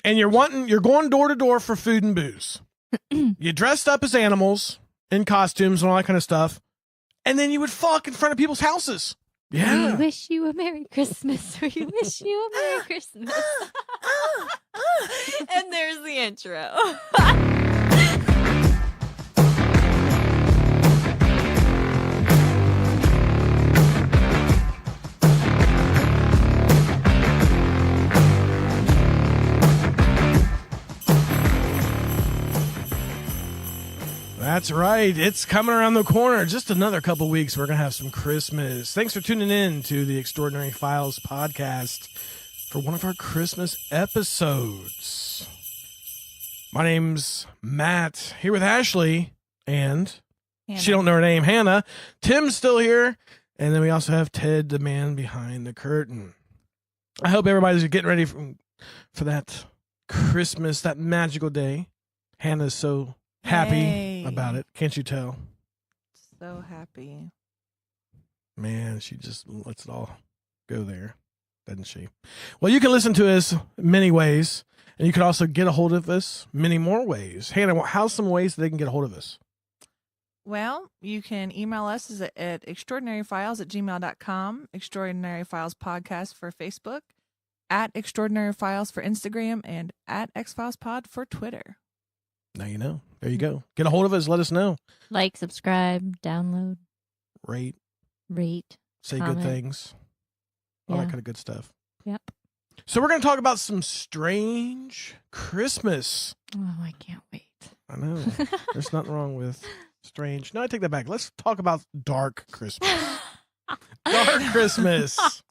And you're going door to door for food and booze. You dressed up as animals in costumes and all that kind of stuff. And then you would fuck in front of people's houses. Yeah. We wish you a Merry Christmas. We wish you a Merry Christmas. And there's the intro. That's right. It's coming around the corner. Just another couple weeks, we're going to have some Christmas. Thanks for tuning in to the Extraordinary Files podcast for one of our Christmas episodes. My name's Matt, here with Ashley, and Hannah. She don't know her name, Hannah. Tim's still here, and then we also have Ted, the man behind the curtain. I hope everybody's getting ready for that Christmas, that magical day. Hannah's so happy about it. Can't you tell? So happy. Man, she just lets it all go there, doesn't she? Well, you can listen to us many ways, and you can also get a hold of us many more ways. Hannah, how's some ways that they can get a hold of us? Well, you can email us at extraordinaryfiles@gmail.com, Extraordinary Files Podcast for Facebook, at Extraordinary Files for Instagram, and at XFilesPod for Twitter. Now you know. There you go. Get a hold of us. Let us know. Like, subscribe, download, Rate. Say comment. good things. All Yeah. that kind of good stuff. Yep. So we're going to talk about some strange Christmas. Oh, I can't wait. I know. There's nothing wrong with strange. No, I take that back. Let's talk about dark Christmas. Dark Christmas.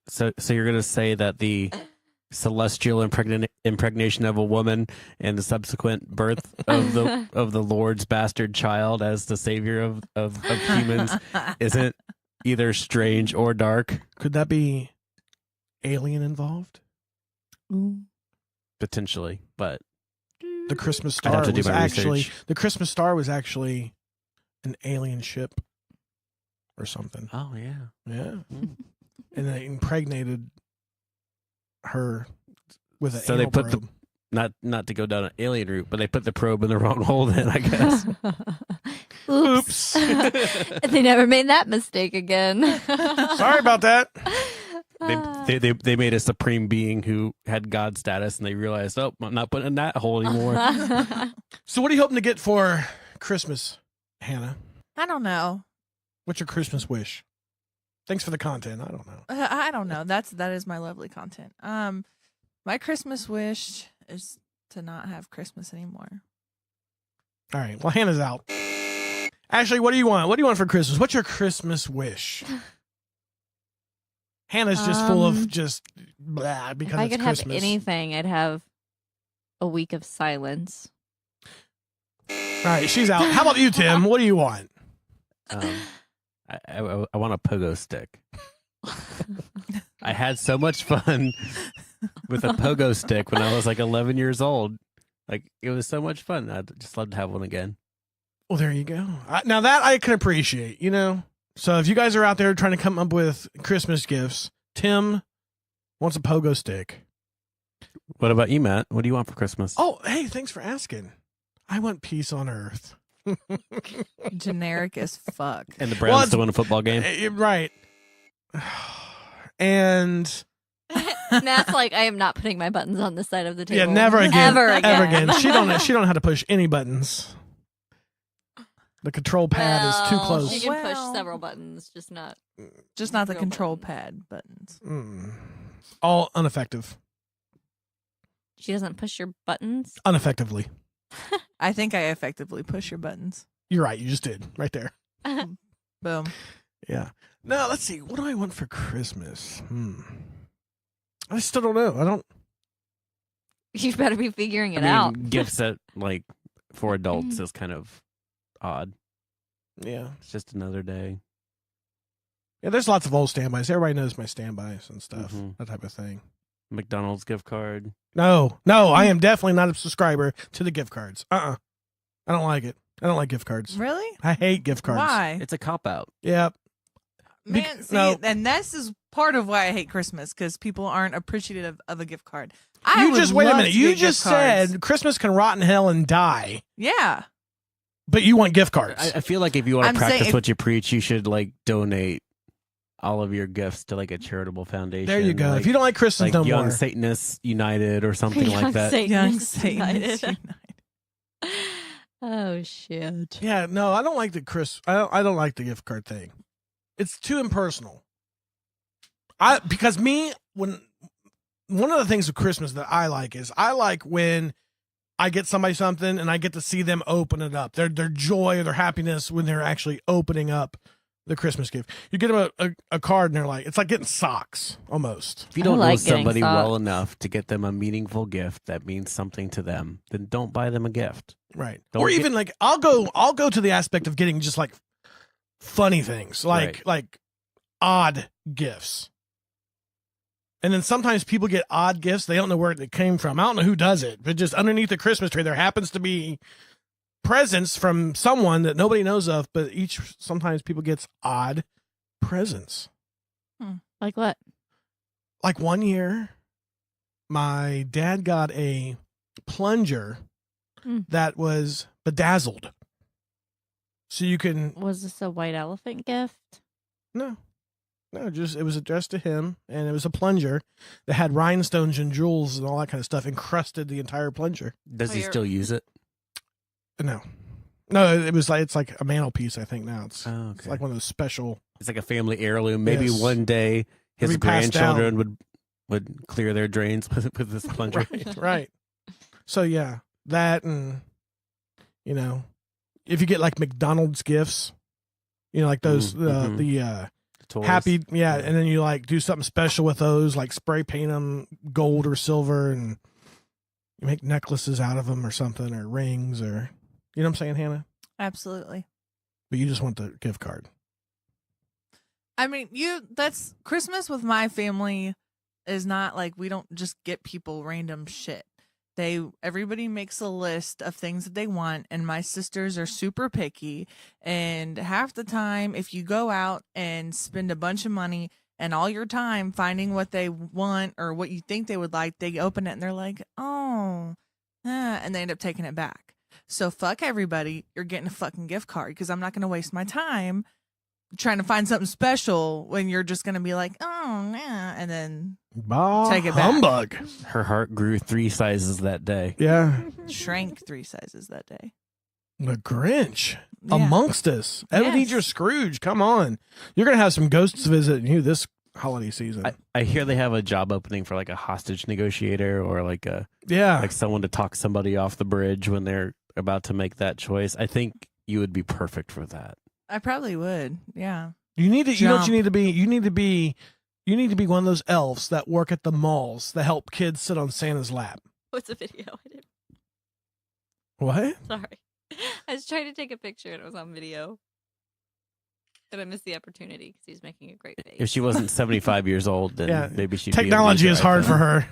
So you're going to say that the celestial impregnation of a woman and the subsequent birth of the Lord's bastard child as the savior of humans isn't either strange or dark? Could that be alien involved? Ooh. Potentially, but The Christmas I'd have Star to do was my actually research. the Christmas Star was actually an alien ship or something. oh yeah. Yeah. Mm. And they impregnated her with an So they anal put probe. Not to go down an alien route, but they put the probe in the wrong hole then, I guess. Oops. They never made that mistake again. Sorry about that. They made a supreme being who had God status, and they realized, oh, I'm not putting in that hole anymore. So what are you hoping to get for Christmas, Hannah? I don't know. What's your Christmas wish? Thanks for the content. I don't know. I don't know. that is my lovely content. My Christmas wish is to not have Christmas anymore. All right. Well, Hannah's out. Ashley, what do you want? What do you want for Christmas? What's your Christmas wish? Hannah's just full of just blah because If I it's could Christmas. have anything, I'd have a week of silence. All right, she's out. How about you, Tim? What do you want? I want a pogo stick. I had so much fun with a pogo stick when I was like 11 years old. Like, it was so much fun. I'd just love to have one again. Well, there you go. Now that I can appreciate, you know. So if you guys are out there trying to come up with Christmas gifts, Tim wants a pogo stick. What about you, Matt? What do you want for Christmas? Oh, hey, thanks for asking. I want peace on earth. Generic as fuck. And the Browns to win a football game. Right. And Matt's like, I am not putting my buttons on this side of the table. yeah, never again. Ever again. Ever again. She don't know how to push any buttons. The control pad is too Well, close. She can push Well- several buttons, just not. Just not the Real control buttons. pad buttons. All ineffective. She doesn't push your buttons. Ineffectively. I think I effectively push your buttons. You're right. You just did right there. Boom. Yeah. Now, let's see. What do I want for Christmas? I still don't know. I don't. You better be figuring I it mean, out. gifts that, like, for adults is kind of odd. Yeah. It's just another day. Yeah, there's lots of old standbys. Everybody knows my standbys and stuff. Mhm. That type of thing. McDonald's gift card. No, I am definitely not a subscriber to the gift cards. I don't like it. I don't like gift cards. Really? I hate gift cards. Why? It's a cop out. Yeah. Man, see, no. and this is part of why I hate Christmas, because people aren't appreciative of a gift card. I You would just wait a love minute. to You get just gift cards. said Christmas can rot in hell and die, Yeah. but you want gift cards. I feel like if you want I'm to saying practice if- what you preach, you should like donate all of your gifts to like a charitable foundation. There you go. Like, if you don't like Christmas like no Young more, Satanists United or something Young like that. Satanists Young United. Satanists Oh shit. yeah, no, I don't like the I don't like the gift card thing. It's too impersonal. Because when one of the things with Christmas that I like is I like when I get somebody something and I get to see them open it up. Their joy or their happiness when they're actually opening up the Christmas gift. You get them a card and they're like, it's like getting socks almost. If you don't I like know getting somebody well socks. enough to get them a meaningful gift that means something to them, then don't buy them a gift. Right. Don't Or get- even like I'll go to the aspect of getting just like funny things, like odd gifts. And then sometimes people get odd gifts. They don't know where it came from. I don't know who does it, but just underneath the Christmas tree, there happens to be presents from someone that nobody knows of, but sometimes people gets odd presents. Like what? Like one year, my dad got a plunger that was bedazzled. So you can Was this a white elephant gift? No, just it was addressed to him, and it was a plunger that had rhinestones and jewels and all that kind of stuff encrusted the entire plunger. Does he still use it? No, it was like it's like a mantelpiece. I think now it's like one of those special. It's like a family heirloom. Maybe Yes. one day his It'll be passed down. grandchildren would clear their drains with this plunger. Right. So yeah, that and if you get like McDonald's gifts, like those Mhm. the Toys. happy and then you like do something special with those, like spray paint them gold or silver and you make necklaces out of them or something, or rings, or you know what I'm saying, Hannah? Absolutely. But you just want the gift card. I mean, that's Christmas with my family is not like we don't just get people random shit. Everybody makes a list of things that they want, and my sisters are super picky, and half the time if you go out and spend a bunch of money and all your time finding what they want or what you think they would like, they open it and they're like, and they end up taking it back. So fuck everybody, you're getting a fucking gift card, because I'm not going to waste my time trying to find something special when you're just going to be like, and then take it back. Humbug. Her heart grew 3 sizes that day. Yeah. Shrank 3 sizes that day. The Grinch Yeah. amongst us. Ebenezer Yes. Scrooge, come on. You're going to have some ghosts visiting you this holiday season. I hear they have a job opening for like a hostage negotiator or like someone to talk somebody off the bridge when they're about to make that choice. I think you would be perfect for that. I probably would. Yeah. You know what Jump. you need to be? You need to be one of those elves that work at the malls that help kids sit on Santa's lap. What's a video? I didn't. What? Sorry. I was trying to take a picture and it was on video. And I missed the opportunity because he's making a great face. If she wasn't 75 years old, then Yeah. maybe she'd Technology be is hard for her.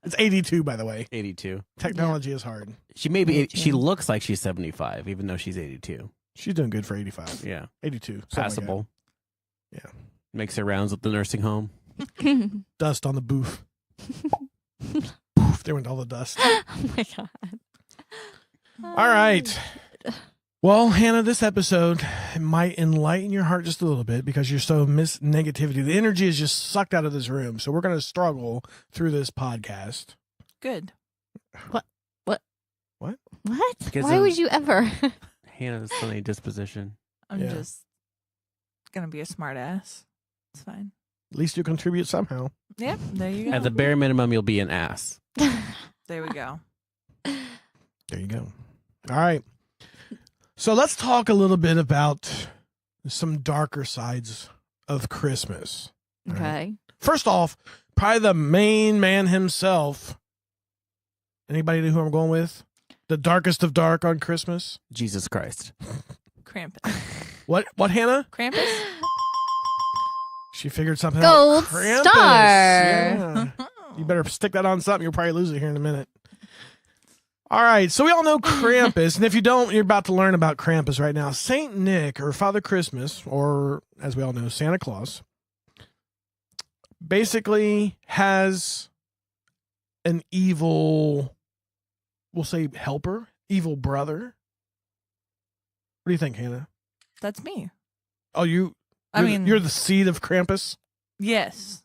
It's 82, by the way. 82. Technology is hard. She looks like she's 75, even though she's 82. She's doing good for 85. Yeah. 82. something like Passable. that. Yeah. Makes her rounds at the nursing home. Dust on the booth. Poof, there went all the dust. Oh my god. All right. Well, Hannah, this episode might enlighten your heart just a little bit because you're so miss negativity. The energy is just sucked out of this room. So we're going to struggle through this podcast. Good. What? Because Why of- would you ever? Hannah's funny disposition. I'm Yeah. just going to be a smart ass. It's fine. At least you contribute somehow. Yep. There you go. At the bare minimum, you'll be an ass. There we go. There you go. All right. So let's talk a little bit about some darker sides of Christmas. All right. Okay. First off, probably the main man himself. Anybody know who I'm going with? The darkest of dark on Christmas. Jesus Christ. Krampus. What, Hannah? Krampus? She figured something Gold out. Krampus. star. Yeah. You better stick that on something. You'll probably lose it here in a minute. All right. So we all know Krampus. And if you don't, you're about to learn about Krampus right now. Saint Nick, or Father Christmas, or as we all know, Santa Claus, basically has an evil, we'll say helper, evil brother. What do you think, Hannah? That's me. Oh, you're the seed of Krampus? Yes,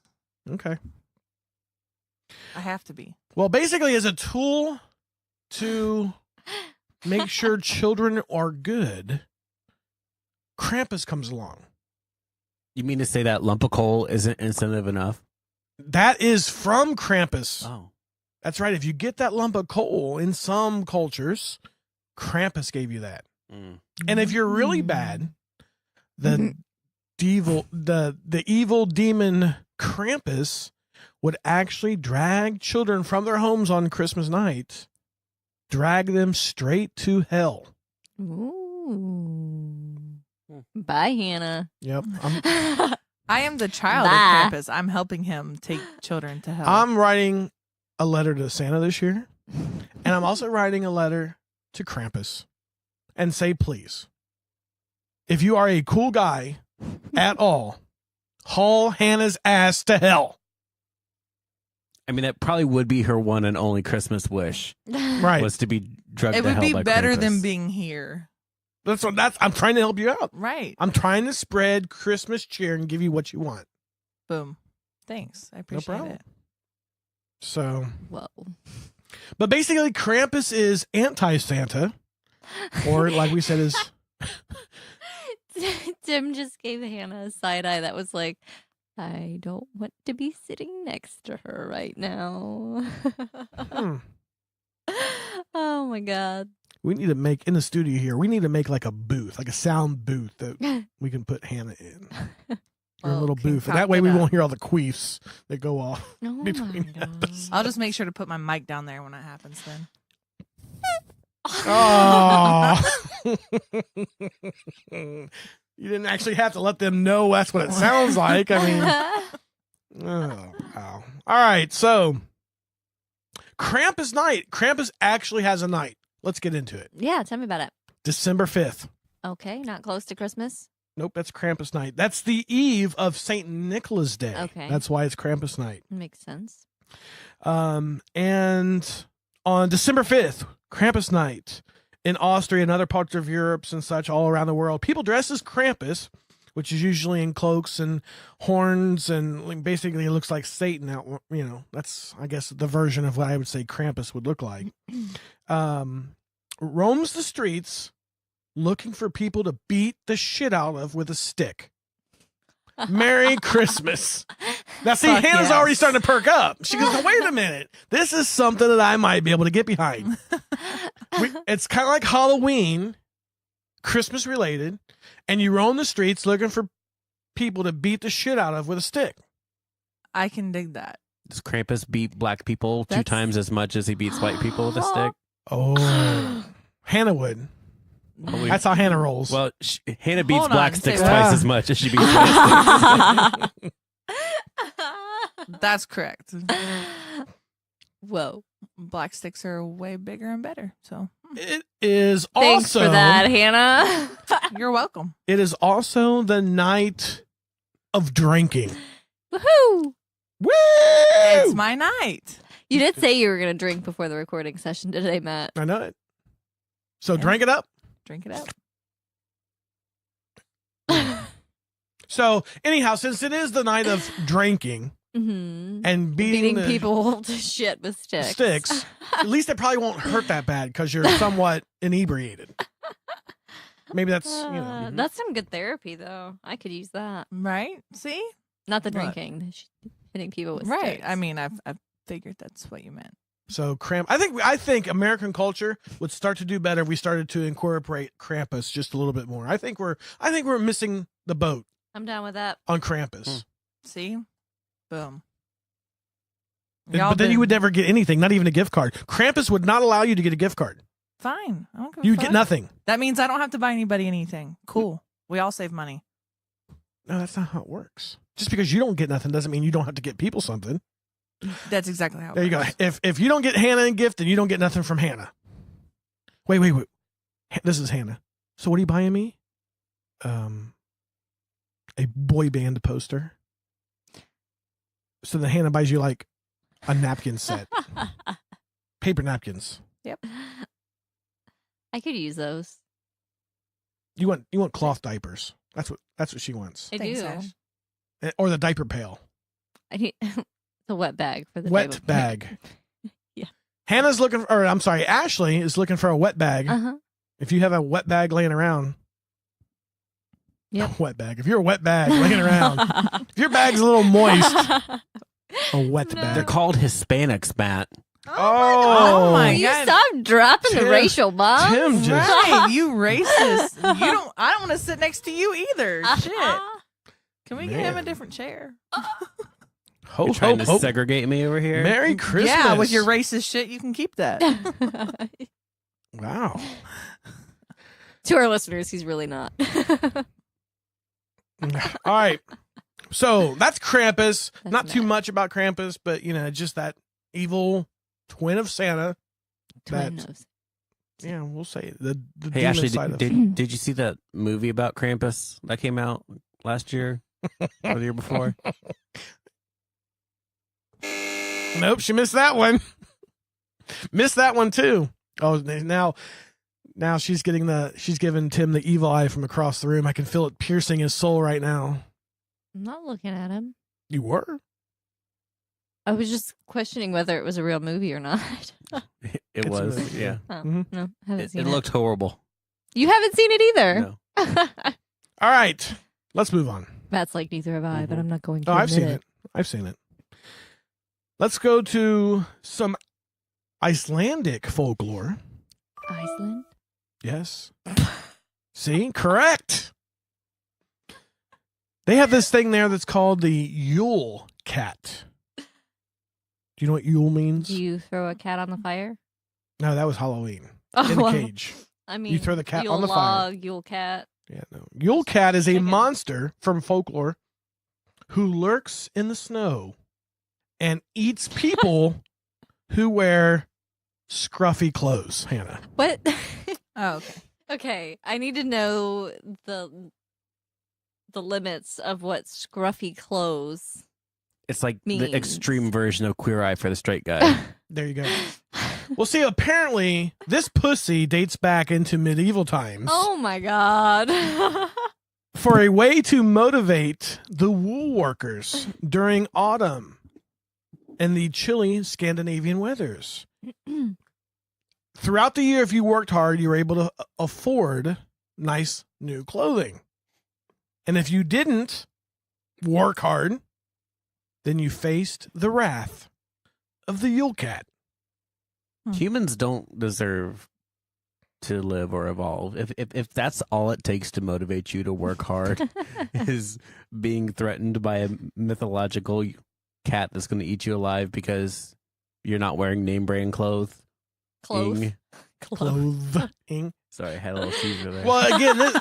Okay. I have to be. Well, basically, as a tool to make sure children are good, Krampus comes along. You mean to say that lump of coal isn't incentive enough? That is from Krampus. Oh. That's right. If you get that lump of coal in some cultures, Krampus gave you that. Mm. And if you're really bad, the evil demon Krampus would actually drag children from their homes on Christmas night, drag them straight to hell. Ooh. Bye, Hannah. Yep. I am the child Bye. of Krampus. I'm helping him take children to hell. I'm writing a letter to Santa this year, and I'm also writing a letter to Krampus and say, please, if you are a cool guy at all, haul Hannah's ass to hell. I mean, that probably would be her one and only Christmas wish, Right. was to be drugged it to would hell be by better Krampus. than being here. I'm trying to help you out. Right. I'm trying to spread Christmas cheer and give you what you want. Boom. Thanks. I appreciate problem. it. So, Whoa. but basically, Krampus is anti-Santa, or like we said, is Tim just gave Hannah a side eye that was like, I don't want to be sitting next to her right now. Oh my God. we need to make in the studio here. We need to make like a booth, like a sound booth that we can put Hannah in. Or a little booth. And that way we won't hear all the queefs that go off Oh between my God. episodes. I'll just make sure to put my mic down there when it happens then. Oh. You didn't actually have to let them know that's what it sounds like. I mean, oh, wow. All right. So, Krampus night. Krampus actually has a night. Let's get into it. Yeah, tell me about it. December 5th. Okay, not close to Christmas. Nope, that's Krampus night. That's the eve of St. Nicholas Day. Okay. That's why it's Krampus night. Makes sense. And on December 5th, Krampus night, in Austria and other parts of Europe and such all around the world, people dress as Krampus, which is usually in cloaks and horns, and basically it looks like Satan out. You know, that's, I guess, the version of what I would say Krampus would look like. Roams the streets looking for people to beat the shit out of with a stick. Merry Christmas. Now, see, Fuck Hannah's yes. already starting to perk up. She goes, "Now, wait a minute. This is something that I might be able to get behind." It's kind of like Halloween, Christmas related, and you roam the streets looking for people to beat the shit out of with a stick. I can dig that. Does Krampus beat black people two That's- times as much as he beats white people with a stick? Oh, Hannah would. That's how Hannah rolls. Well, Hannah beats Hold black on, sticks say twice what? as much as she beats white sticks. That's correct. Whoa. Black sticks are way bigger and better. So it is Thanks also for that, Hannah. you're welcome. It is also the night of drinking. Woohoo! Woo! It's my night. You did say you were going to drink before the recording session today, Matt. I know it. So Yeah. drink it up. Drink it up. So anyhow, since it is the night of drinking Mm-hmm. and Beating the people to shit with sticks. at least it probably won't hurt that bad because you're somewhat inebriated. Maybe that's, That's some good therapy, though. I could use that. Right? See? Not the What? drinking, the hitting people with Right. sticks. I mean, I've figured that's what you meant. So I think American culture would start to do better if we started to incorporate Krampus just a little bit more. I think we're missing the boat I'm down with that. on Krampus. See? Boom. But then you would never get anything, not even a gift card. Krampus would not allow you to get a gift card. Fine. I don't give a You'd fuck. get nothing. That means I don't have to buy anybody anything. Cool. We all save money. No, that's not how it works. Just because you don't get nothing doesn't mean you don't have to get people something. That's exactly how it There you go. works. If you don't get Hannah a gift, then you don't get nothing from Hannah. Wait. This is Hannah. So what are you buying me? A boy band poster. So then Hannah buys you like a napkin set. Paper napkins. I could use those. You want cloth diapers. That's what she wants. I Thanks, do. Ash. Or the diaper pail. I need the wet bag for the Wet table. bag. Yeah. Hannah's looking or I'm sorry, Ashley is looking for a wet bag. Uh-huh. If you have a wet bag laying around. Yep. A wet bag. If you're a wet bag laying around. If your bag's a little moist, a wet No. bag. They're called Hispanics, Matt. Oh my Will you God. stop dropping Tim- the racial bombs? Tim just Right, you racist. I don't want to sit next to you either. Shit. Can we get him a Man. different chair? ho, You're trying ho, to ho. segregate me over here. Merry Christmas. Yeah, with your racist shit, you can keep that. Wow. To our listeners, he's really not. All right. So that's Krampus. That's Not too Matt. much about Krampus, but just that evil twin of Santa. Twin That- nose. Yeah, we'll say the Hey, demon Ashley, side of did you see that movie about Krampus that came out last year or the year before? Nope, she missed that one. Missed that one too. Oh, now she's giving Tim the evil eye from across the room. I can feel it piercing his soul right now. I'm not looking at him. You were? I was just questioning whether it was a real movie or not. It It's a was, movie. yeah. Oh, Mhm. no, haven't It seen it. looked horrible. You haven't seen it either. No. All right. Let's move on. Matt's like, neither have I, but I'm not going to. Oh, I've admit seen it. I've seen it. Let's go to some Icelandic folklore. Iceland? Yes. See? Correct. They have this thing there that's called the Yule cat. Do you know what Yule means? Do you throw a cat on the fire? No, that was Halloween. Oh, In a well, cage. I mean, throw the cat Yule on the fire. log, Yule cat. Yeah, no. Yule cat is a Chicken. monster from folklore who lurks in the snow and eats people who wear scruffy clothes, Hannah. What? Oh, okay. Okay, I need to know the limits of what scruffy clothes It's like Means. the extreme version of Queer Eye for the straight guy. There you go. Well, see, apparently this pussy dates back into medieval times Oh my god. for a way to motivate the wool workers during autumn and the chilly Scandinavian weathers. Throughout the year, if you worked hard, you were able to afford nice new clothing. And if you didn't work hard, then you faced the wrath of the Yule cat. Humans don't deserve to live or evolve. If that's all it takes to motivate you to work hard is being threatened by a mythological cat that's going to eat you alive because you're not wearing name brand clothes. Clothes. Clothing. Sorry, I had a little seizure there. Well, again,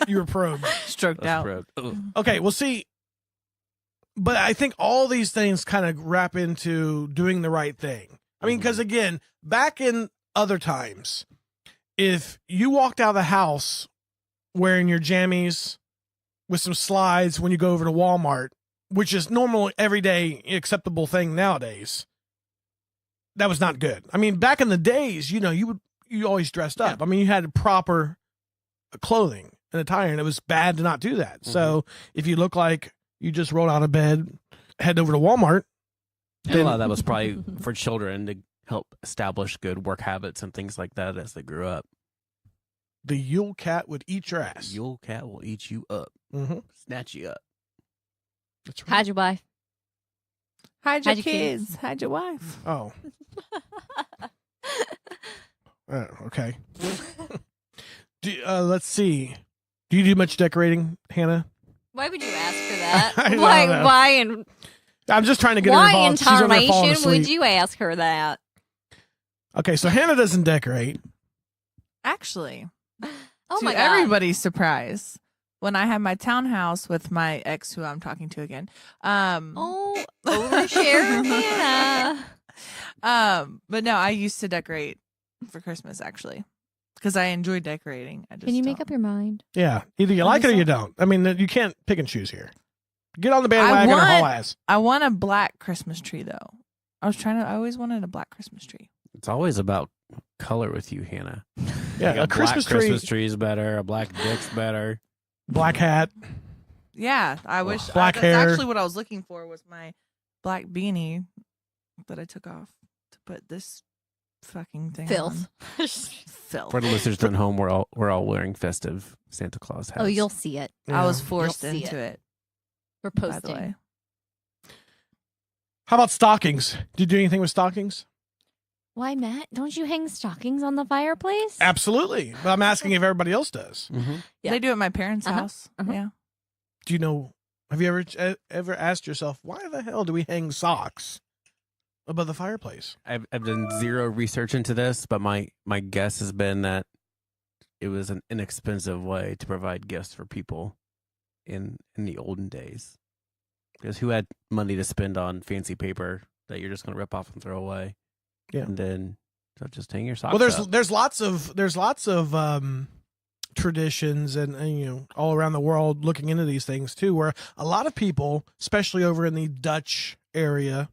you were probed. Stroked That's out. correct. Ugh. Okay, well, see, but I think all these things kind of wrap into doing the right thing. I mean, because again, back in other times, if you walked out of the house wearing your jammies with some slides when you go over to Walmart, which is normal, everyday, acceptable thing nowadays, that was not good. I mean, back in the days, you always dressed up. I mean, you had proper clothing and attire, and it was bad to not do that. So if you look like you just rolled out of bed, head over to Walmart, And a lot of that was probably for children to help establish good work habits and things like that as they grew up. the Yule cat would eat your ass. Yule cat will eat you up, Mm-hmm. snatch you up. That's right. Hide your wife. Hide your Hide your kids. kids. Hide your wife. Oh. Okay. Let's see. Do you do much decorating, Hannah? Why would you ask for that? I don't why? know. Why and I'm just trying to get her why involved. in She's over there falling tarnation would asleep. you ask her that? Okay, so Hannah doesn't decorate. Actually, Oh to my god! everybody's surprise, when I had my townhouse with my ex, who I'm talking to again, Oh, overshare, Hannah. but no, I used to decorate for Christmas actually, because I enjoy decorating. I just Can you make don't. up your mind? Yeah, either you I like it or guess you so. don't. I mean, you can't pick and choose here. Get on the bandwagon or want- haul ass. I want a black Christmas tree though. I always wanted a black Christmas tree. It's always about color with you, Hannah. Yeah, Like a Christmas black tree, Christmas tree is better. A black dick's better. black hat. Yeah, I wish. Black that's hair. actually what I was looking for was my black beanie that I took off to put this fucking thing Filth. on. Filth. For the listeners at home, we're all wearing festive Santa Claus hats. Oh, you'll see it. Yeah. I was forced You'll see into it. We're By the posting. way, How about stockings? Do you do anything with stockings? Why, Matt? Don't you hang stockings on the fireplace? Absolutely. But I'm asking if everybody else does. Mm-hmm. Yeah. they do it at my parents' Uh-huh, house. uh-huh. Yeah, Do you know? Have you ever asked yourself why the hell do we hang socks above the fireplace? I've done zero research into this, but my guess has been that it was an inexpensive way to provide gifts for people in the olden days. Because who had money to spend on fancy paper that you're just going to rip off and throw away? Yeah. And then so just hang your socks Well, up. there's lots of traditions and you know all around the world looking into these things too, where a lot of people, especially over in the Dutch area,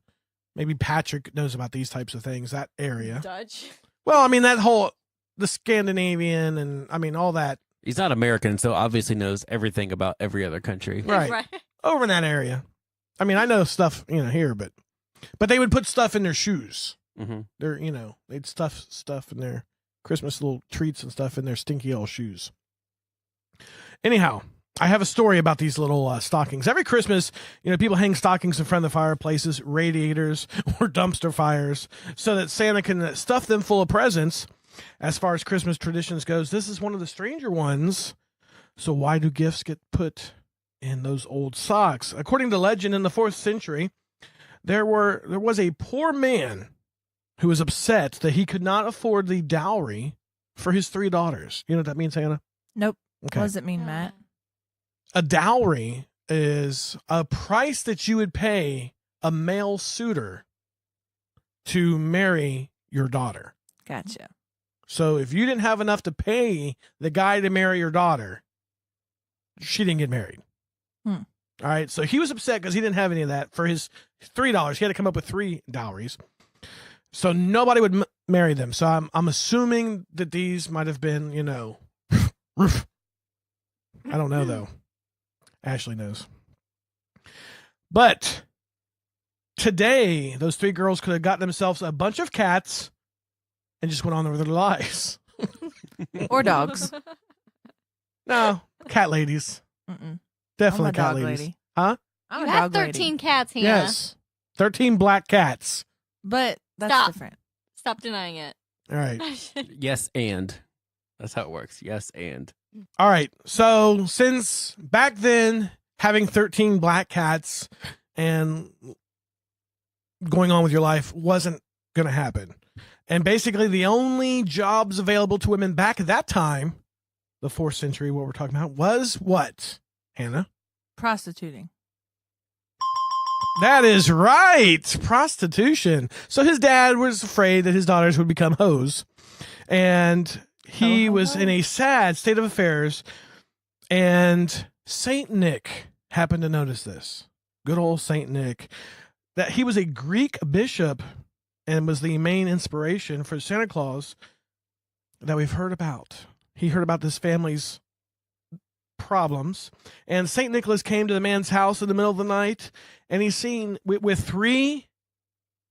maybe Patrick knows about these types of things. That area. Dutch. Well, I mean that whole the Scandinavian and I mean all that He's not American, so obviously knows everything about every other country. Right. over in that area. I mean I know stuff here, but they would put stuff in their shoes. Mm-hmm. They'd stuff stuff in their Christmas little treats and stuff in their stinky old shoes. Anyhow, I have a story about these little stockings. Every Christmas, people hang stockings in front of the fireplaces, radiators, or dumpster fires so that Santa can stuff them full of presents. As far as Christmas traditions goes, this is one of the stranger ones. So why do gifts get put in those old socks? According to legend, in the 4th century, there was a poor man who was upset that he could not afford the dowry for his 3 daughters. You know what that means, Hannah? nope. Okay. What does it mean, Matt? A dowry is a price that you would pay a male suitor to marry your daughter. Gotcha. So if you didn't have enough to pay the guy to marry your daughter, she didn't get married. Hmm. All right. So he was upset because he didn't have any of that for his $3. He had to come up with 3 dowries. So nobody would marry them. So I'm assuming that these might have been, I don't know though. Ashley knows. But today, those 3 girls could have gotten themselves a bunch of cats and just went on with their lives. Or dogs. No, cat ladies. Mm-mm. Definitely I'm a cat dog ladies. lady. Huh? I'm You a have dog 13 lady. cats, Hannah. Yes. 13 black cats. But that's Stop. different. Stop denying it. All right. Yes, and that's how it works. Yes, and All right. So since back then, having 13 black cats and going on with your life wasn't going to happen. And basically the only jobs available to women back at that time, the 4th century, what we're talking about, was what, Hannah? Prostituting. That is right. Prostitution. So his dad was afraid that his daughters would become hoes. And he was in a sad state of affairs. And Saint Nick happened to notice this. Good old Saint Nick. That he was a Greek bishop and was the main inspiration for Santa Claus that we've heard about. He heard about this family's problems. And St. Nicholas came to the man's house in the middle of the night, and he's seen with 3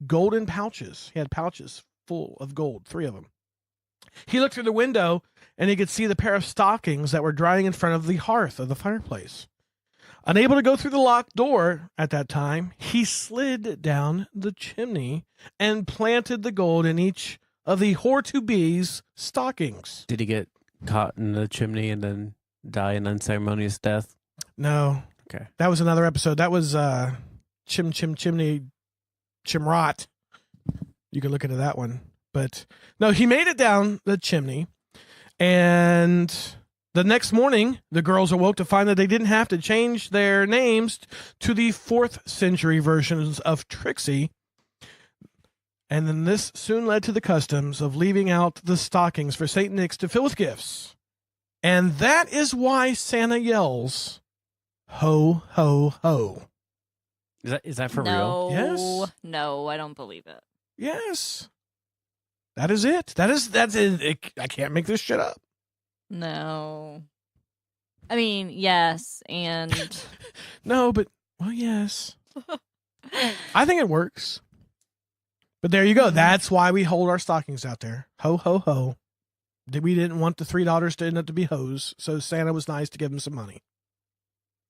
golden pouches. He had pouches full of gold, 3 of them. He looked through the window, and he could see the pair of stockings that were drying in front of the hearth of the fireplace. Unable to go through the locked door at that time, he slid down the chimney and planted the gold in each of the whore-to-be's stockings. did he get caught in the chimney and then die an unceremonious death? No. Okay. That was another episode. That was Chimney Chimrot. You can look into that one. But no, he made it down the chimney, and the next morning, the girls awoke to find that they didn't have to change their names to the 4th century versions of Trixie. And then this soon led to the customs of leaving out the stockings for St. Nick's to fill with gifts. And that is why Santa yells, ho, ho, ho. Is that for real? No. Yes. No, I don't believe it. Yes. That is it. That's it. I can't make this shit up. No. I mean, yes, and No, but well, yes. I think it works. But there you go. That's why we hold our stockings out there. Ho ho ho. We didn't want the $3 to end up to be hoes, so Santa was nice to give him some money.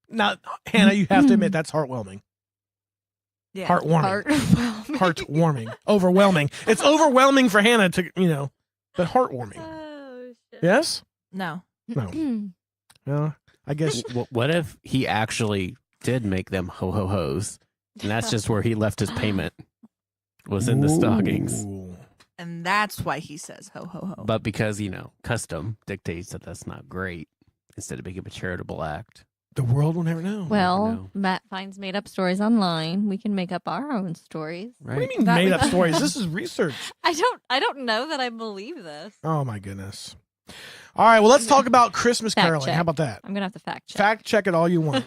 Now, Hannah, you have to admit that's heartwarming. Yeah. Heartwarming. heartwarming. Heartwarming. Overwhelming. It's overwhelming for Hannah to, but heartwarming. Oh, shit. Yes? No. No. Well, I guess. What if he actually did make them ho-ho-hos, and that's just where he left his payment, was in the stockings. Ooh. And that's why he says ho ho ho. But because, custom dictates that that's not great, instead of making a charitable act. The world will never know. Well, know. Matt finds made up stories online. We can make up our own stories. Right? What do you mean That made we- up stories? This is research. I don't know that I believe this. Oh, my goodness. All right, well, let's talk about Christmas Fact caroling. check. How about that? I'm gonna have to fact check. Fact check it all you want.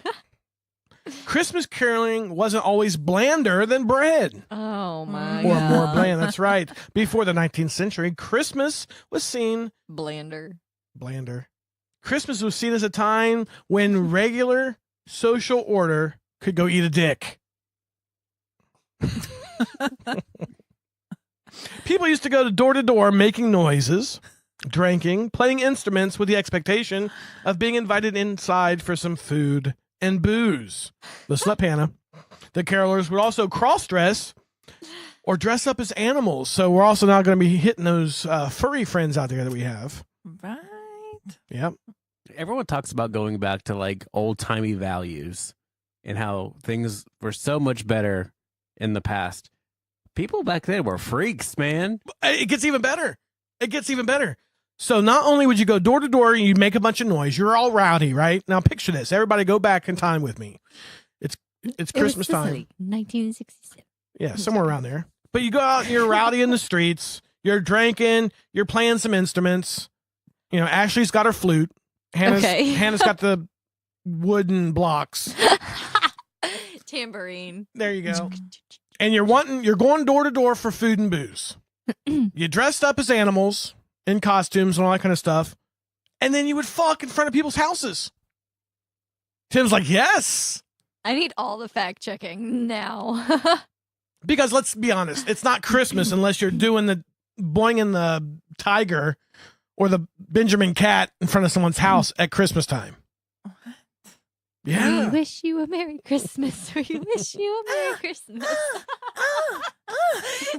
Christmas caroling wasn't always blander than bread. Oh my Or god. more bland, that's right. Before the 19th century, Christmas was seen Blander. blander. Christmas was seen as a time when regular social order could go eat a dick. People used to go to door making noises, drinking, playing instruments with the expectation of being invited inside for some food and booze. Listen up, Hannah. The carolers would also cross-dress or dress up as animals. So we're also now going to be hitting those furry friends out there that we have. Right. Yep. Everyone talks about going back to like old-timey values and how things were so much better in the past. People back then were freaks, man. It gets even better. It gets even better. So not only would you go door to door and you'd make a bunch of noise, you're all rowdy, right? Now picture this. Everybody go back in time with me. It's Christmas time. 1967. Yeah, somewhere around there. But you go out and you're rowdy in the streets. You're drinking. You're playing some instruments. Ashley's got her flute. Hannah's got the wooden blocks. Tambourine. There you go. And you're going door to door for food and booze. You dressed up as animals in costumes and all that kind of stuff. And then you would fuck in front of people's houses. Tim's like, yes. I need all the fact checking now. Because let's be honest, it's not Christmas unless you're doing the boinging the tiger or the Benjamin cat in front of someone's house at Christmas time. Yeah. We wish you a Merry Christmas. We wish you a Merry Christmas.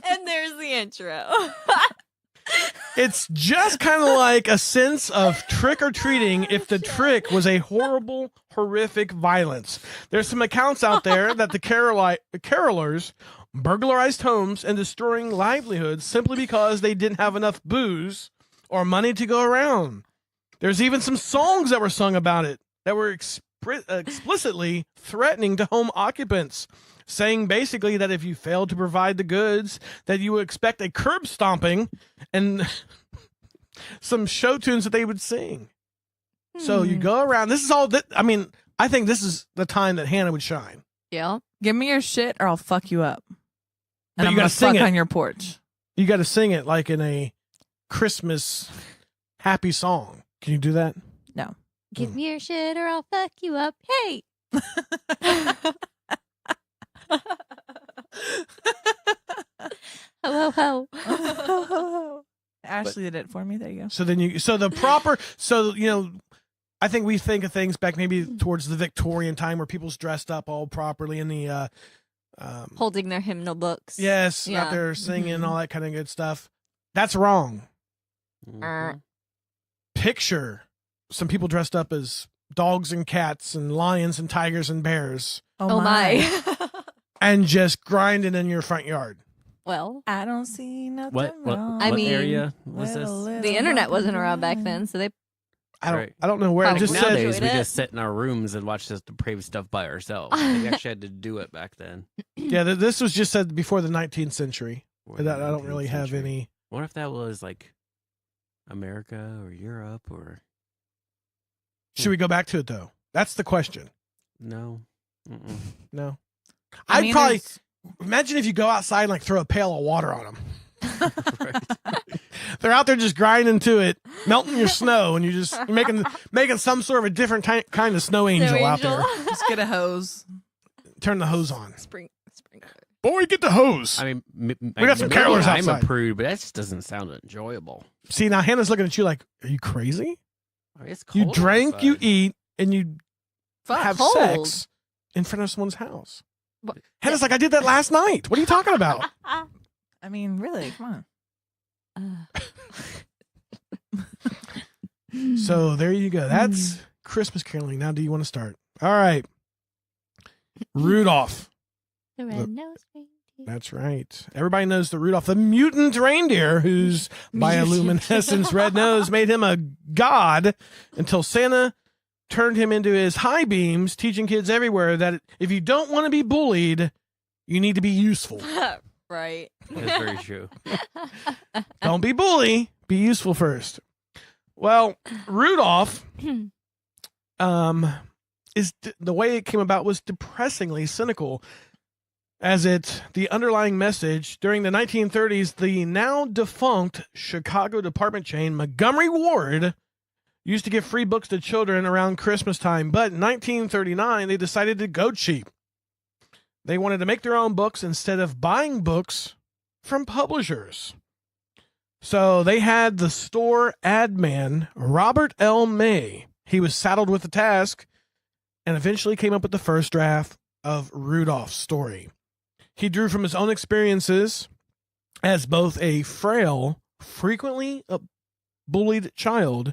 And there's the intro. It's just kind of like a sense of trick or treating if the trick was a horrible, horrific violence. There's some accounts out there that the carolers burglarized homes and destroying livelihoods simply because they didn't have enough booze or money to go around. There's even some songs that were sung about it that were explicitly threatening to home occupants, saying basically that if you failed to provide the goods, that you would expect a curb stomping and some show tunes that they would sing. So you go around. This is all that. I mean, I think this is the time that Hannah would shine. Yeah. Give me your shit or I'll fuck you up. But And I'm you going gotta to sing fuck it. on your porch. You got to sing it like in a Christmas happy song. Can you do that? No. Give me your shit or I'll fuck you up. Hey. Ho, ho, ho. Ashley did it for me. There you go. So then I think we think of things back maybe towards the Victorian time where people's dressed up all properly in the Holding their hymnal books. yes, Yeah. out there singing Mhm. all that kind of good stuff. That's wrong. Mhm. Picture some people dressed up as dogs and cats and lions and tigers and bears Oh my. and just grinding in your front yard. Well, I don't see nothing What wrong. I what mean, area was this? the internet wasn't around back then, so they Right. I don't know where. It Probably just not. said Nowadays, we enjoyed it. just sit in our rooms and watch this depraved stuff by ourselves. We actually had to do it back then. yeah. This was just said before the 19th century. Or That the I don't really 19th have century. any. What if that was like America or Europe or Should we go back to it though? That's the question. no? Mm-mm. No. I'd probably imagine if you go outside and like throw a pail of water on them. They're out there just grinding to it, melting your snow, and you're just making some sort of a different kind of snow angel out there. Just get a hose. Turn the hose on. Sprinkler. Boy, get the hose. I mean, We got some carolers I'm outside. a prude, but that just doesn't sound enjoyable. See, now Hannah's looking at you like, are you crazy? I mean, it's cold You drank, outside. you eat, and you have cold. sex in front of someone's house. What? Hannah's like, I did that last night. What are you talking about? I mean, really, come on. So there you go. That's Christmas caroling. Now, do you want to start? All right. Rudolph. The red-nosed reindeer. That's right. Everybody knows the Rudolph, the mutant reindeer, whose bioluminescence red nose made him a god until Santa turned him into his high beams, teaching kids everywhere that if you don't want to be bullied, you need to be useful. Right. That's very true. Don't be bully. Be useful first. Well, Rudolph, is the way it came about was depressingly cynical. The underlying message during the 1930s, the now defunct Chicago department chain Montgomery Ward used to give free books to children around Christmas time, but in 1939 they decided to go cheap. They wanted to make their own books instead of buying books from publishers. So they had the store ad man, Robert L. May. He was saddled with the task and eventually came up with the first draft of Rudolph's story. He drew from his own experiences as both a frail, frequently bullied child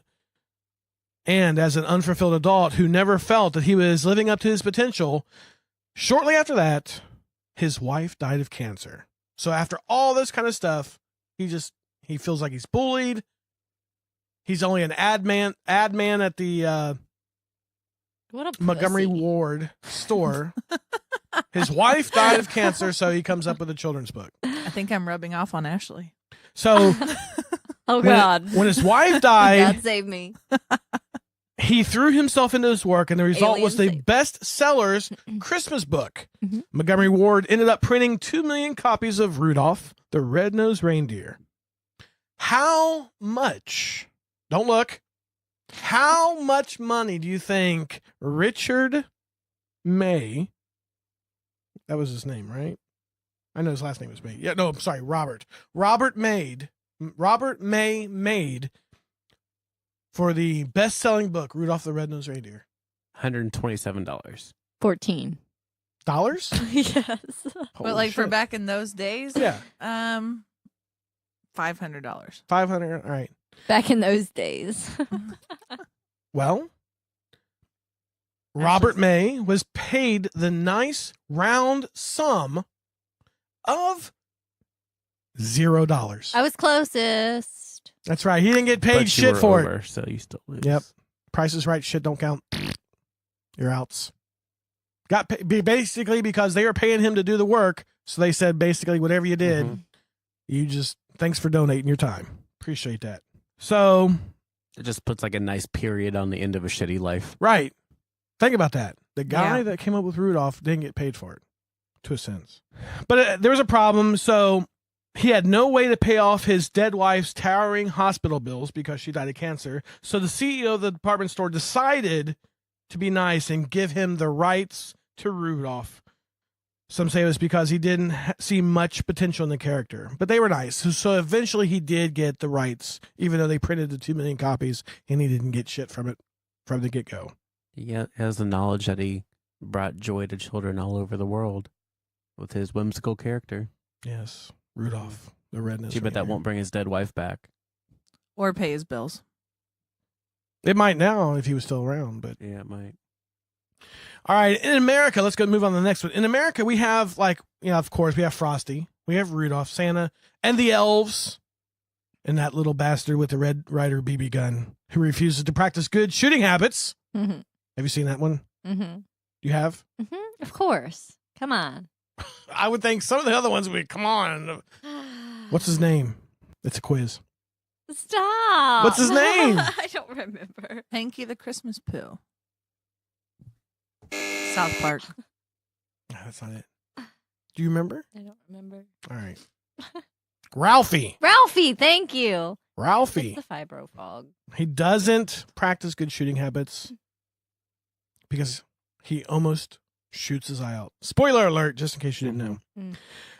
and as an unfulfilled adult who never felt that he was living up to his potential. Shortly after that, his wife died of cancer. So after all this kind of stuff, he feels like he's bullied. He's only an ad man at the What a Montgomery pussy. Ward store. His wife died of cancer, so he comes up with a children's book. I think I'm rubbing off on Ashley. So Oh God. when his wife died, God save me. he threw himself into his work, and the result was the Alien best sellers Christmas book. Mhm. Montgomery Ward ended up printing 2 million copies of Rudolph the Red-Nosed Reindeer. How much? Don't look. How much money do you think Richard May, that was his name, right? I know his last name was May. Yeah, no, I'm sorry, Robert. Robert May made for the best-selling book, Rudolph the Red-Nosed Reindeer. $127. 14. Dollars? Yes. But like for back in those days, Yeah, $500. 500. All right. Back in those days. Well, Robert May was paid the nice round sum of $0. I was closest. That's right. He didn't get paid But you shit were for over, it. so you still lose. Yep. Price is right. Shit don't count. You're outs. Basically because they were paying him to do the work. So they said basically whatever you did, Mhm. you just thanks for donating your time. Appreciate that. So, It just puts like a nice period on the end of a shitty life. right. Think about that. The guy Yeah. that came up with Rudolph didn't get paid for it, to a sense. But there was a problem. So he had no way to pay off his dead wife's towering hospital bills because she died of cancer. So the CEO of the department store decided to be nice and give him the rights to Rudolph. Some say it was because he didn't see much potential in the character, but they were nice. So eventually he did get the rights, even though they printed the 2 million copies and he didn't get shit from it from the get-go. He has the knowledge that he brought joy to children all over the world with his whimsical character. Yes. Rudolph, the Red-Nosed Too bad that Reindeer. won't bring his dead wife back. Or pay his bills. It might now if he was still around, but Yeah, it might. all right. In America, let's go move on to the next one. In America, we have of course, we have Frosty, we have Rudolph, Santa, and the elves, and that little bastard with the Red Ryder BB gun who refuses to practice good shooting habits. Mm-hmm. Have you seen that one? Mm-hmm. You have? Mm-hmm. Of course. Come on. I would think some of the other ones would come on. What's his name? It's a quiz. Stop. What's his name? I don't remember. Hanky the Christmas Pooh. South Park. No, that's not it. Do you remember? I don't remember. All right. Ralphie. Ralphie, thank you. Ralphie. It's the fibro fog. He doesn't practice good shooting habits because he almost shoots his eye out. Spoiler alert, just in case you didn't know. Mm.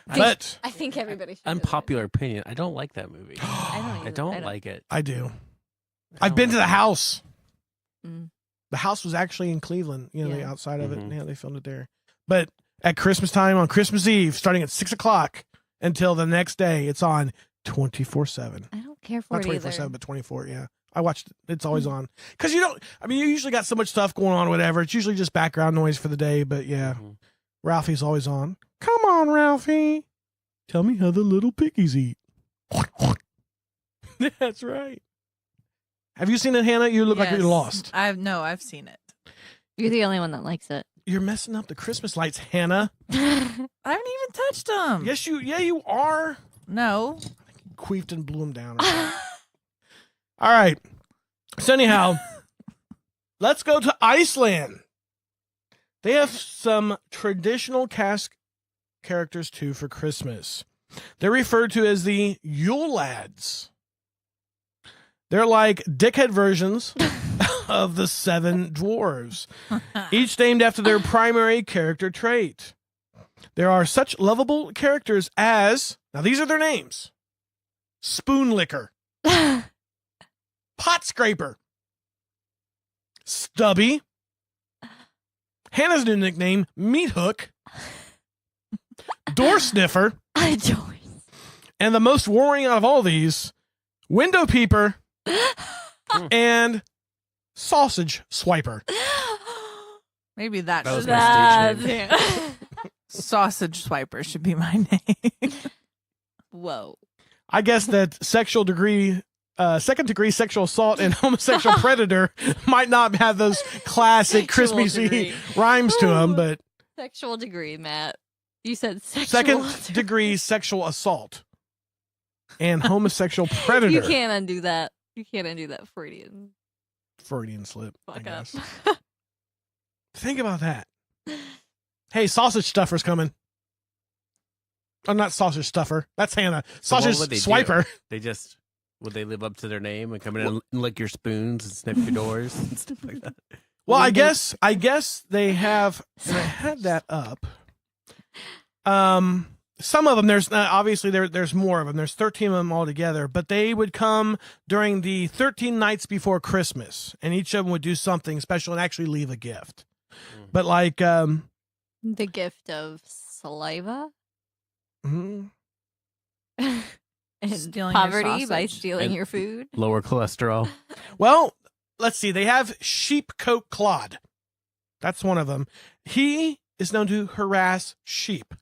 But I think everybody should. Unpopular opinion. I don't like that movie. I I don't like it. I do. I I've don't been to like the it. house. Mm. The house was actually in Cleveland, the Yeah. outside of it. Mhm. Yeah, they filmed it there. But at Christmas time, on Christmas Eve, starting at 6:00 until the next day, it's on 24/7. I don't care for Not it 24/7, either. but 24. Yeah, I watched it. It's always on because you don't. I mean, you usually got so much stuff going on, whatever. It's usually just background noise for the day. But yeah, Mhm. Ralphie's always on. Come on, Ralphie. Tell me how the little piggies eat. That's right. Have you seen it, Hannah? You look like you're Yes. lost. I've seen it. You're the only one that likes it. You're messing up the Christmas lights, Hannah. I haven't even touched them. Yes, you are. No. Queefed and blew them down. All right. So anyhow, let's go to Iceland. They have some traditional cast characters too for Christmas. They're referred to as the Yule Lads. They're like dickhead versions of the seven dwarves, each named after their primary character trait. There are such lovable characters as, now these are their names: Spoon Licker, Pot Scraper, Stubby, Hannah's new nickname, Meat Hook, Door Sniffer, I don't. and the most worrying out of all these, Window Peeper and Sausage Swiper. Maybe that That was should my be. stage That's Sausage Swiper should be my name. Whoa. I guess that second degree sexual assault and homosexual predator might not have those classic Sexual Christmas degree. rhymes to them, but Sexual degree, Matt. You said sexual. second degree sexual assault and homosexual predator. You can't undo that. You can't undo that Freudian. Freudian slip. I Fuck up. guess. Think about that. Hey, sausage stuffer's coming. I'm not sausage stuffer. That's Hannah. So what Sausage would they do? swiper. Would they live up to their name and come in and lick your spoons and sniff your doors and stuff like that? Well, I Window- guess they have. And I had that up. Some of them. There's obviously there's more of them. There's 13 of them altogether, but they would come during the 13 nights before Christmas, and each of them would do something special and actually leave a gift. But like, The gift of saliva mhm. and Stealing your poverty by sausage. stealing And- your food. Lower cholesterol. Well, let's see. They have Sheep Coat Clod. That's one of them. He is known to harass sheep,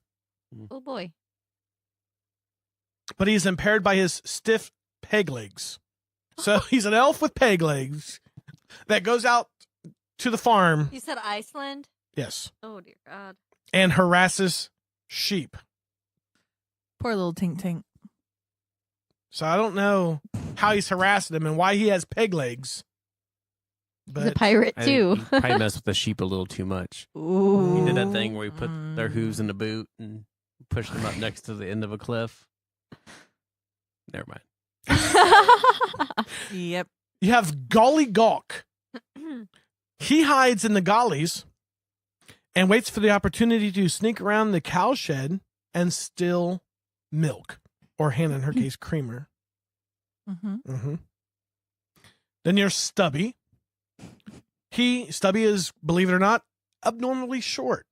Oh boy. but he's impaired by his stiff peg legs. So he's an elf with peg legs that goes out to the farm, You said Iceland? yes, Oh dear God. and harasses sheep. Poor little Tink Tink. So I don't know how he's harassing them and why he has peg legs. He's a But pirate I too. think he probably messed with the sheep a little too much. Ooh. He did that thing where he put their Mm. hooves in the boot and pushed them up next to the end of a cliff. Never mind. Yep. you have Golly Gawk. He hides in the gullies and waits for the opportunity to sneak around the cow shed and steal milk, or Hannah in her case, creamer. Mm-hmm. Mm-hmm. Then there's Stubby. Stubby is, believe it or not, abnormally short.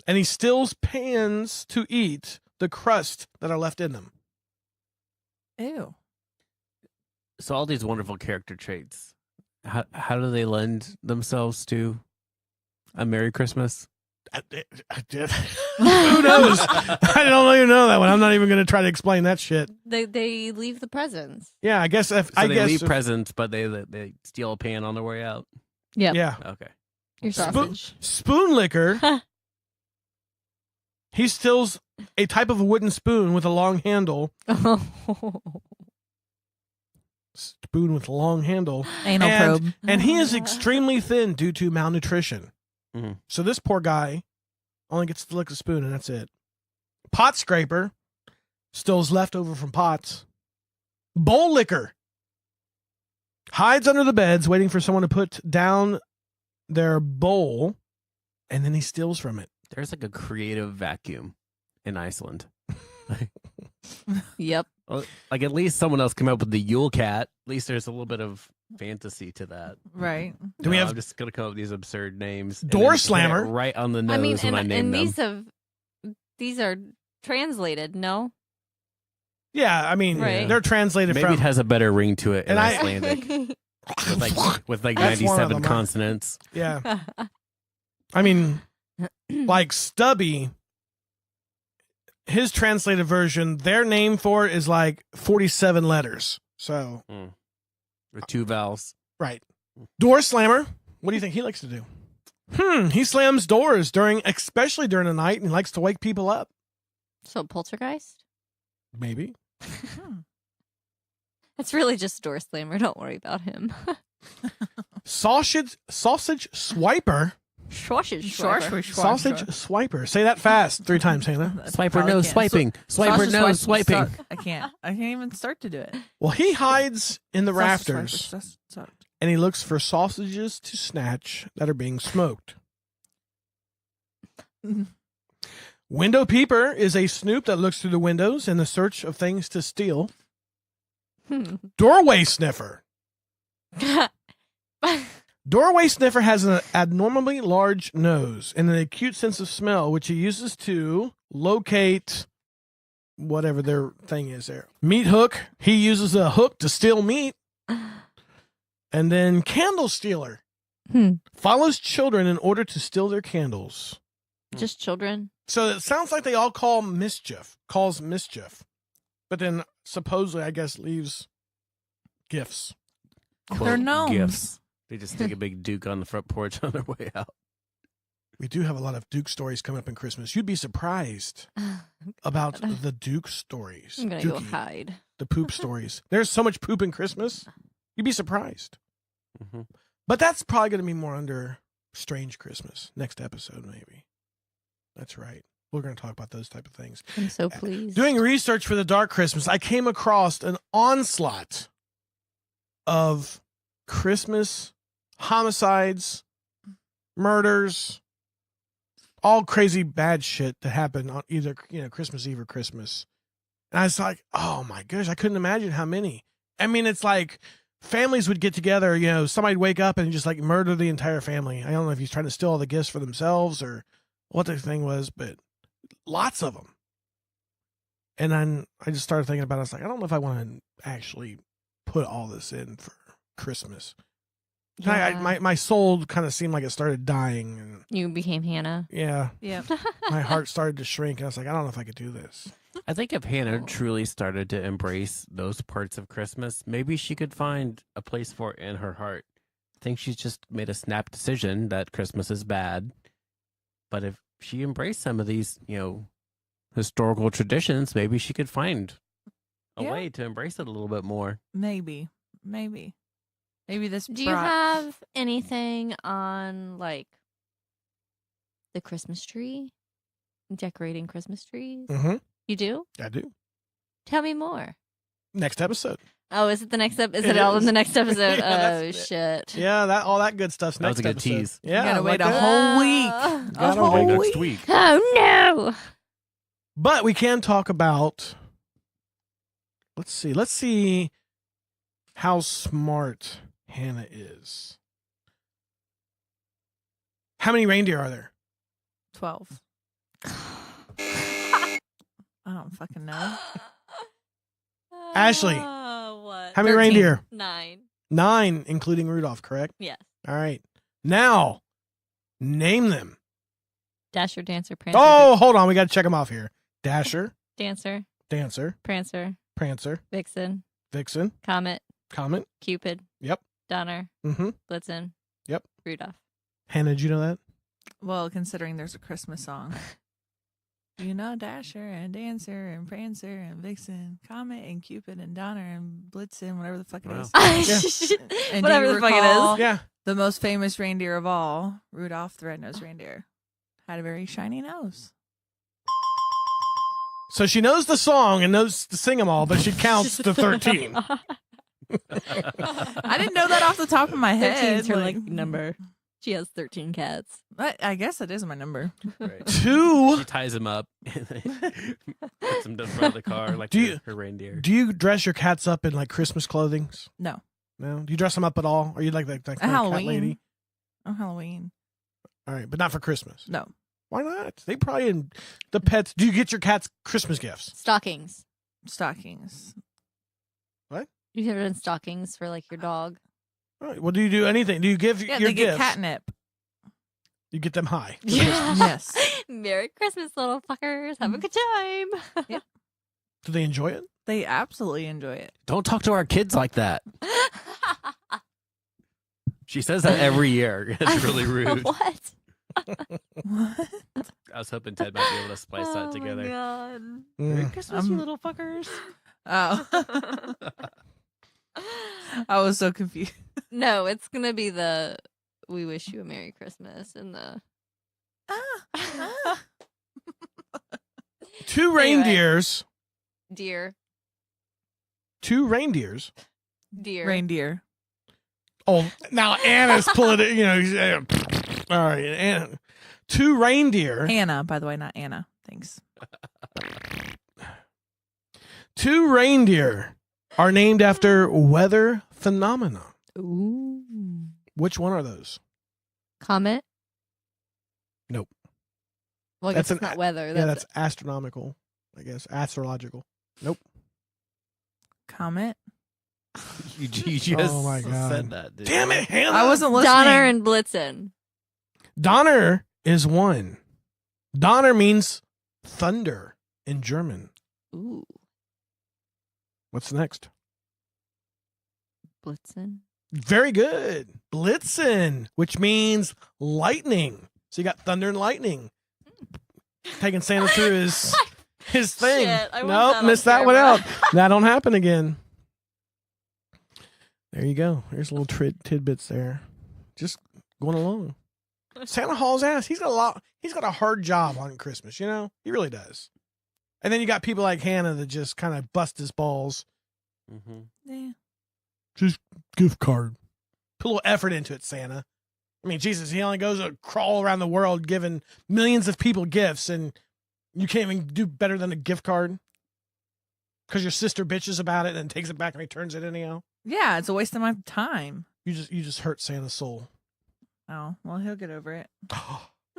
And he steals pans to eat the crust that are left in them. Ew. So all these wonderful character traits, how do they lend themselves to a Merry Christmas? I did. Who knows? I don't even know that one. I'm not even going to try to explain that shit. They leave the presents. Yeah, I guess. So I they guess. leave presents, but they steal a pan on their way out. Yep. Yeah. Okay. Your sausage. Spoon Licker. He steals a type of wooden spoon with a long handle. Spoon with a long handle. Anal probe. And he is extremely thin due to malnutrition. Mhm. So this poor guy only gets to lick the spoon, and that's it. Pot scraper steals leftover from pots. Bowl licker hides under the beds, waiting for someone to put down their bowl, and then he steals from it. There's like a creative vacuum in Iceland. Yep. Like at least someone else came up with the Yule Cat. At least there's a little bit of fantasy to that. Right. Do we have I'm just gonna come up with these absurd names. and Door then hit it slammer? right on the nose I mean, when I name them. these are translated, no? Yeah, I mean, Right. they're translated Maybe from. it has a better ring to it in And I- Icelandic with like That's one of 97 them, huh? consonants. Yeah, I mean, like Stubby, his translated version, their name for it is like 47 letters. So, With 2 vowels. right. Door slammer. What do you think he likes to do? He slams doors especially during the night, and he likes to wake people up. So poltergeist? Maybe. It's really just door slammer. Don't worry about him. Sausage swiper. Sausage Sausage swiper. Say that fast 3 times, Hannah. Swiper Probably no can't. swiping. Swiper no swiping. I can't even start to do it. Well, he hides in the Sausage rafters, swiper, and he looks for sausages to snatch that are being smoked. Window peeper is a snoop that looks through the windows in the search of things to steal. Doorway sniffer. Doorway sniffer has an abnormally large nose and an acute sense of smell, which he uses to locate whatever their thing is there. Meat hook. He uses a hook to steal meat. And then candle stealer. Follows children in order to steal their candles. Just children? So it sounds like they all calls mischief. But then supposedly, I guess, leaves gifts. They're gnomes. Gifts. They just stick a big Duke on the front porch on their way out. We do have a lot of Duke stories coming up in Christmas. You'd be surprised about the Duke stories. I'm going to go Dookie, hide. the poop stories. There's so much poop in Christmas. You'd be surprised. Mm-hmm. But that's probably going to be more under Strange Christmas. Next episode, maybe. That's right. We're going to talk about those type of things. I'm so pleased. Doing research for the Dark Christmas, I came across an onslaught of Christmas homicides, murders, all crazy bad shit that happened on either Christmas Eve or Christmas. And I was like, oh my gosh, I couldn't imagine how many. I mean, it's like families would get together, somebody'd wake up and just like murder the entire family. I don't know if he's trying to steal all the gifts for themselves or what the thing was, but lots of them. And then I just started thinking about it. I was like, I don't know if I want to actually put all this in for Christmas. Yeah. My soul kind of seemed like it started dying. And You became Hannah. yeah, Yep. my heart started to shrink. And I was like, I don't know if I could do this. I think if Hannah truly started to embrace those parts of Christmas, maybe she could find a place for it in her heart. I think she's just made a snap decision that Christmas is bad. But if she embraced some of these, historical traditions, maybe she could find a way to embrace it a little bit more. Maybe this. Do you have anything on, like, the Christmas tree? Decorating Christmas trees? Mm-hmm. You do? I do. Tell me more. Next episode. Oh, is it the next episode? Is It it all is. in the next episode? Yeah, that's Oh, it. shit. Yeah, all that good stuff's That was next a good episode. tease. Yeah, You gotta like wait a that. whole week. Gotta A whole wait Next week. week. Oh, no. But we can talk about. Let's see how smart Hannah is. How many reindeer are there? 12. I don't fucking know. Ashley, What? How many 13. reindeer? 9. 9, including Rudolph, correct? Yes. All right. Now, name them. Dasher, Dancer, Prancer. Oh, hold on. We got to check them off here. Dasher, Dancer, Dancer, Prancer, Prancer, Vixen, Vixen, Comet, Comet. Cupid. Yep. Donner, Mm-hmm. Blitzen. Yep. Rudolph. Hannah, did you know that? Well, considering there's a Christmas song. Dasher and Dancer and Prancer and Vixen, Comet and Cupid and Donner and Blitzen, whatever the fuck it Wow. is. And Whatever do the you fuck it recall is. Yeah. The most famous reindeer of all, Rudolph the Red-Nosed Reindeer. Had a very shiny nose. So she knows the song and knows to sing them all, but she counts to 13. I didn't know that off the top of my 13 head. is her like number. She has 13 cats. I guess it is my number. Right. 2. She ties him up, and puts him to the front of the car like her reindeer. Do you dress your cats up in like Christmas clothing? No. No. Do you dress them up at all? Are you like A kind of Halloween. cat lady? On Halloween. All right, but not for Christmas. No. Why not? They probably the pets. Do you get your cats Christmas gifts? Stockings. Stockings. You have done stockings for like your dog. All right. Well, do you do anything? Do you give Yeah, your they get gifts? catnip. You get them high. Yes. Merry Christmas, little fuckers. Have a good time. Do they enjoy it? They absolutely enjoy it. Don't talk to our kids like that. She says that every year. It's really rude. What? What? I was hoping Ted might be able to splice that Oh together. my God. Mm. Christmas, you little fuckers. Oh. I was so confused. No, it's going to be the we wish you a Merry Christmas and the 2 Anyway. reindeers. deer. 2 reindeers. Deer. Reindeer. Oh, now Anna's pulling it. All right, Anna. 2 reindeer. Hannah, by the way, not Anna. Thanks. 2 reindeer are named after weather phenomena. Ooh. Which one are those? Comet? Nope. Well, I That's guess it's an not weather. Yeah, that's astronomical. I guess astrological. Nope. Comet. You just Oh my God. said that. Dude. Damn it, Hannah! I wasn't listening. Donner and Blitzen. Donner is 1. Donner means thunder in German. Ooh. What's next? Blitzen. Very good. Blitzen, which means lightning. So you got thunder and lightning. Taking Santa through his thing. Shit, I want Nope, that on missed that one camera. out. That don't happen again. There you go. There's little tidbits there. Just going along. Santa hauls ass. He's got a hard job on Christmas, you know? He really does. And then you got people like Hannah that just kind of bust his balls. Mm-hmm. Yeah. Just gift card. Put a little effort into it, Santa. I mean, Jesus, he only goes to crawl around the world giving millions of people gifts, and you can't even do better than a gift card because your sister bitches about it and takes it back and returns it anyhow. Yeah, it's a waste of my time. You just hurt Santa's soul. Oh, well, he'll get over it.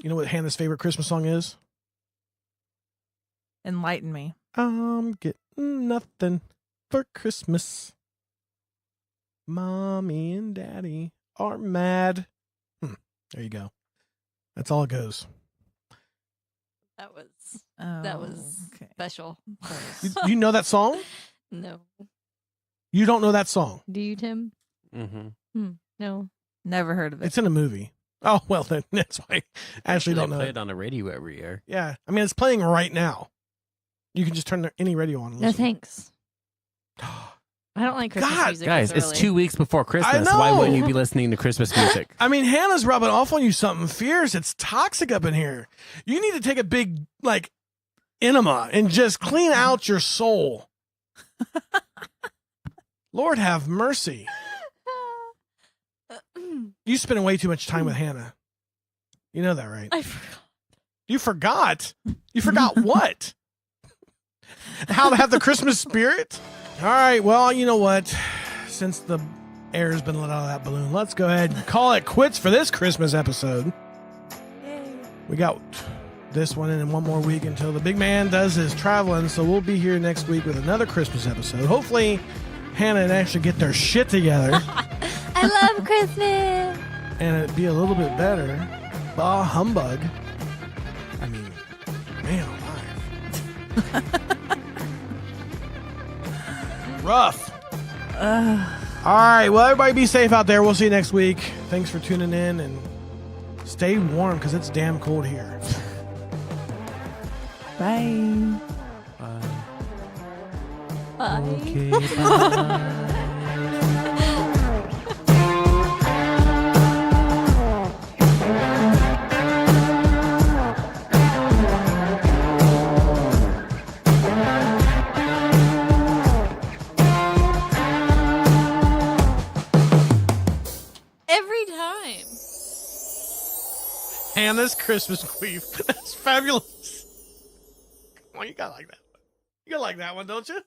You know what Hannah's favorite Christmas song is? Enlighten me. I'm getting nothing for Christmas. Mommy and Daddy are mad. There you go. That's all it goes. That was Okay. special. You know that song? No. You don't know that song? Do you, Tim? Mm-hmm. No. Never heard of it. It's in a movie. Oh, well, then that's why I actually don't know. Play It. it on the radio every year. Yeah. I mean, it's playing right now. You can just turn any radio on and No, listen. thanks. I don't like Christmas God, music. Guys, this it's early. 2 weeks before Christmas. know. Why wouldn't you be listening to Christmas music? I mean, Hannah's rubbing off on you something fierce. It's toxic up in here. You need to take a big, enema and just clean out your soul. Lord have mercy. You spend way too much time with Hannah. You know that, right? I forgot. You forgot? You forgot what? How to have the Christmas spirit? All right, well, you know what? Since the air has been let out of that balloon, let's go ahead and call it quits for this Christmas episode. We got this one in one more week until the big man does his traveling, so we'll be here next week with another Christmas episode. Hopefully, Hannah and Ashley get their shit together I love Christmas. and it'd be a little bit better. Bah humbug. I mean, man alive. Rough. All right. Well, everybody be safe out there. We'll see you next week. Thanks for tuning in and stay warm because it's damn cold here. Bye. Bye. Okay, bye. time. Hannah's Christmas queef. That's fabulous. Come on, you gotta like that one. You gotta like that one, don't you?